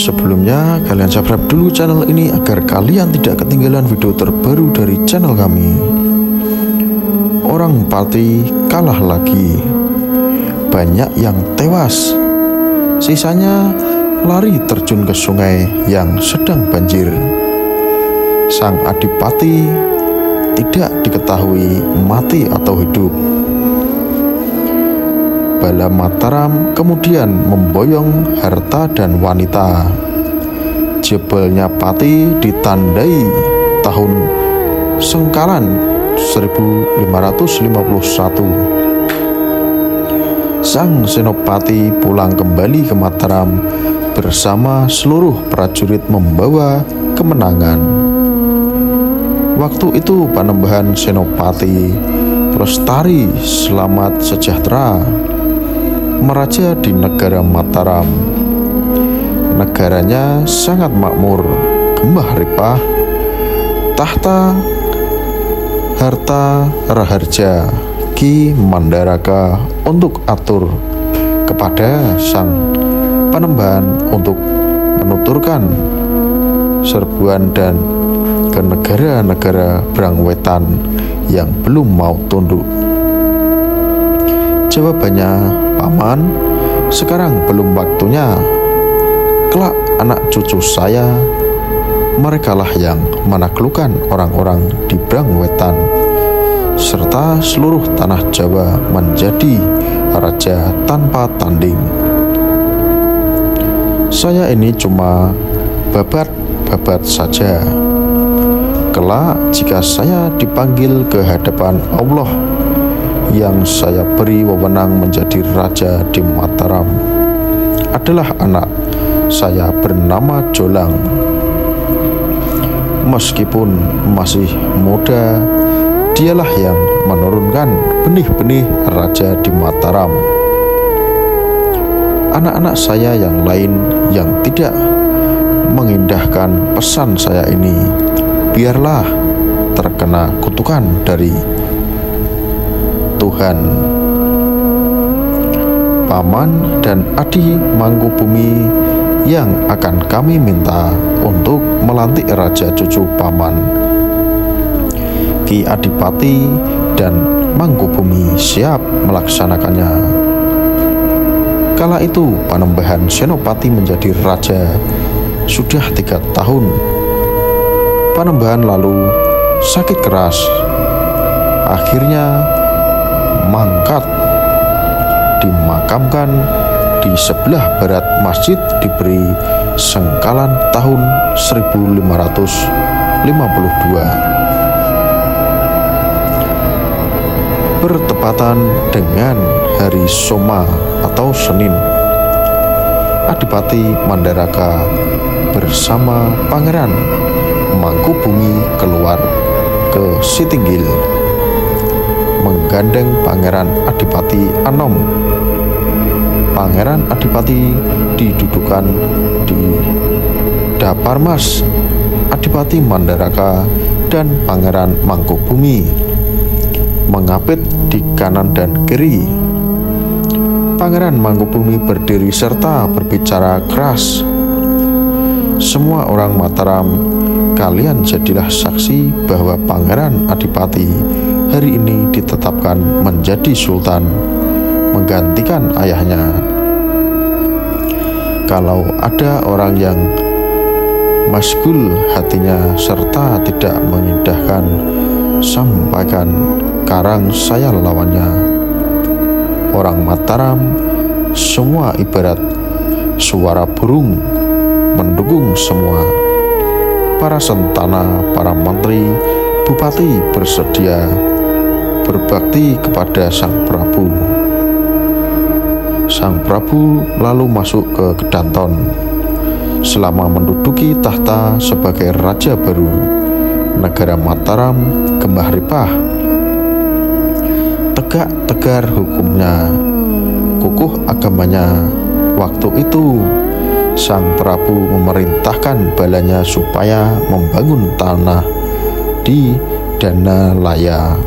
Sebelumnya, kalian subscribe dulu channel ini agar kalian tidak ketinggalan video terbaru dari channel kami. Orang Pati kalah lagi. Banyak yang tewas. Sisanya lari terjun ke sungai yang sedang banjir. Sang Adipati tidak diketahui mati atau hidup. Bala Mataram kemudian memboyong harta dan wanita. Jebolnya Pati ditandai tahun Sengkalan 1551. Sang Senopati pulang kembali ke Mataram bersama seluruh prajurit membawa kemenangan. Waktu itu Panembahan Senopati lestari selamat sejahtera meraja di negara Mataram. Negaranya sangat makmur, gemah ripah, tahta harta raharja Ki Mandaraka untuk atur kepada sang Panembahan untuk menuturkan serbuan dan ke negara-negara Brangwetan yang belum mau tunduk. Jawabannya, Paman, sekarang belum waktunya. Kelak anak cucu saya, merekalah yang menaklukkan orang-orang di Brangwetan, serta seluruh tanah Jawa menjadi raja tanpa tanding. Saya ini cuma babat-babat saja. Kelak jika saya dipanggil ke hadapan Allah yang saya beri wewenang menjadi raja di Mataram adalah anak saya bernama Jolang. Meskipun masih muda, dialah yang menurunkan benih-benih raja di Mataram. Anak-anak saya yang lain yang tidak mengindahkan pesan saya ini, biarlah terkena kutukan dari Tuhan. Paman dan Adi Mangkubumi yang akan kami minta untuk melantik raja cucu Paman. Ki Adipati dan Mangkubumi siap melaksanakannya. Kala itu Panembahan Senopati menjadi raja sudah 3 tahun. Panembahan lalu sakit keras. Akhirnya mangkat, dimakamkan di sebelah barat masjid diberi Sengkalan tahun 1552. Bertepatan dengan hari Soma atau Senin, Adipati Mandaraka bersama Pangeran Mangkubumi keluar ke Sitinggil, menggandeng Pangeran Adipati Anom. Pangeran Adipati didudukan di Daparmas Adipati Mandaraka dan Pangeran Mangkubumi mengapit di kanan dan kiri. Pangeran Mangkubumi berdiri serta berbicara keras. Semua orang Mataram, kalian jadilah saksi bahwa Pangeran Adipati hari ini ditetapkan menjadi sultan, menggantikan ayahnya. Kalau ada orang yang masgul hatinya serta tidak mengindahkan, sampaikan karang saya lawannya. Orang Mataram semua ibarat suara burung mendukung semua. Para sentana, para menteri, bupati bersedia berbakti kepada Sang Prabu. Sang Prabu lalu masuk ke Kedanton. Selama menduduki tahta sebagai raja baru, negara Mataram gemah ripah. Tegak tegar hukumnya, kukuh agamanya. Waktu itu Sang Prabu memerintahkan balanya supaya membangun tanah di Danalaya.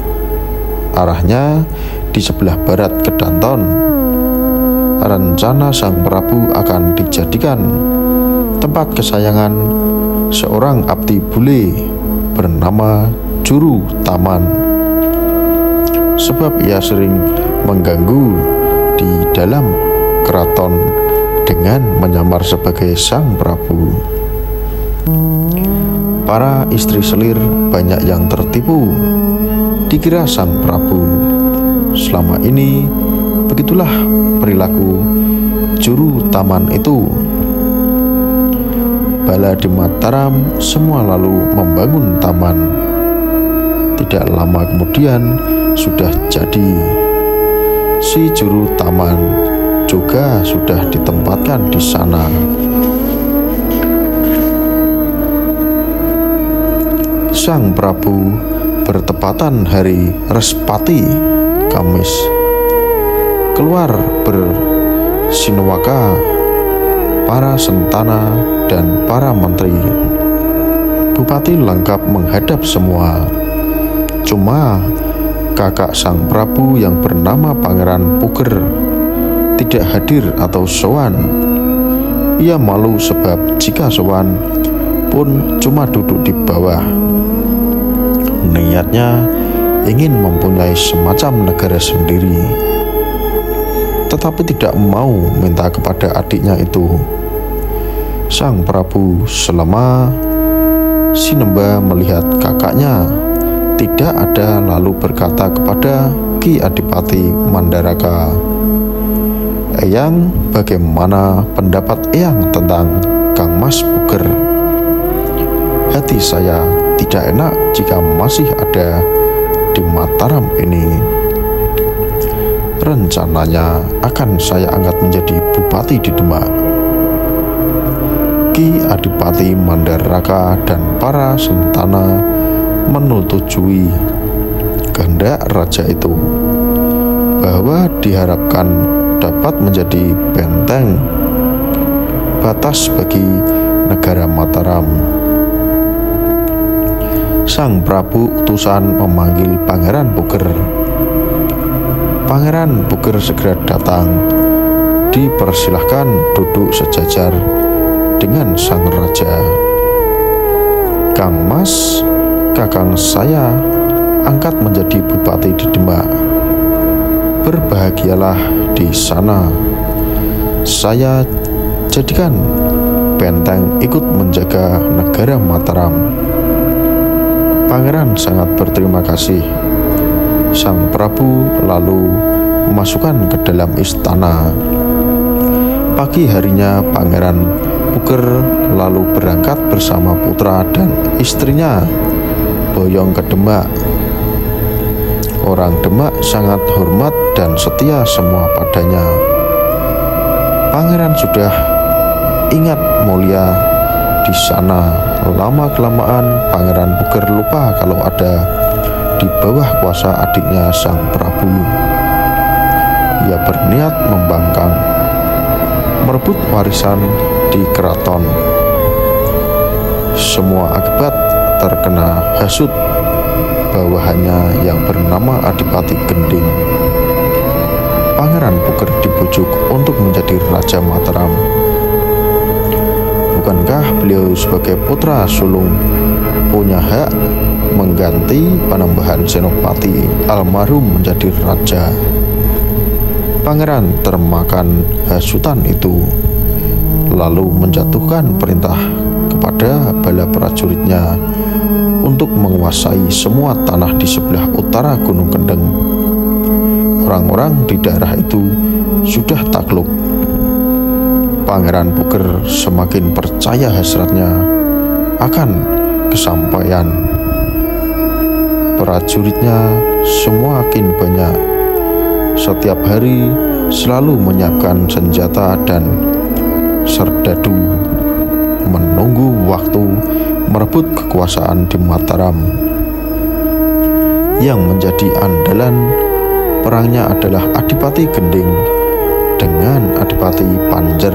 Arahnya di sebelah barat Kedanton. Rencana Sang Prabu akan dijadikan tempat kesayangan seorang abdi bule bernama Juru Taman. Sebab ia sering mengganggu di dalam keraton dengan menyamar sebagai Sang Prabu. Para istri selir banyak yang tertipu, dikira Sang Prabu. Selama ini begitulah perilaku Juru Taman itu. Bala di Mataram semua lalu membangun taman. Tidak lama kemudian sudah jadi. Si Juru Taman juga sudah ditempatkan di sana. Sang Prabu bertepatan hari Respati, Kamis, keluar bersinowaka para sentana dan para menteri. Bupati lengkap menghadap semua. Cuma kakak Sang Prabu yang bernama Pangeran Puger tidak hadir atau sowan. Ia malu sebab jika sowan pun cuma duduk di bawah. Niatnya ingin mempunyai semacam negara sendiri, tetapi tidak mau minta kepada adiknya itu. Sang Prabu selama Sinemba melihat kakaknya tidak ada, lalu berkata kepada Ki Adipati Mandaraka, "Eyang, bagaimana pendapat Eyang tentang Kang Mas Puger? Hati saya tidak enak jika masih ada di Mataram ini. Rencananya akan saya angkat menjadi bupati di Demak." Ki Adipati Mandaraka dan para sentana menyetujui kehendak raja itu, bahwa diharapkan dapat menjadi benteng batas bagi negara Mataram. Sang Prabu utusan memanggil Pangeran Puger. Pangeran Puger segera datang, dipersilahkan duduk sejajar dengan sang raja. "Kang Mas, kakang saya angkat menjadi bupati di Demak. Berbahagialah di sana. Saya jadikan benteng ikut menjaga negara Mataram." Pangeran sangat berterima kasih. Sang Prabu lalu memasukkan ke dalam istana. Pagi harinya Pangeran Puger lalu berangkat bersama putra dan istrinya boyong ke Demak. Orang Demak sangat hormat dan setia semua padanya. Pangeran sudah ingat mulia di sana. Lama-kelamaan Pangeran Puger lupa kalau ada di bawah kuasa adiknya Sang Prabu. Ia berniat membangkang, merebut warisan di keraton. Semua akibat terkena hasut bawahannya yang bernama Adipati Gending. Pangeran Puger dibujuk untuk menjadi Raja Mataram. Bukankah beliau sebagai putra sulung punya hak mengganti Panembahan Senopati almarhum menjadi raja? Pangeran termakan hasutan itu, lalu menjatuhkan perintah kepada bala prajuritnya untuk menguasai semua tanah di sebelah utara Gunung Kendeng. Orang-orang di daerah itu sudah takluk. Pangeran Puger semakin percaya hasratnya akan kesampaian. Prajuritnya semakin banyak. Setiap hari selalu menyiapkan senjata dan serdadu, menunggu waktu merebut kekuasaan di Mataram. Yang menjadi andalan perangnya adalah Adipati Gending dengan Adipati Panjer.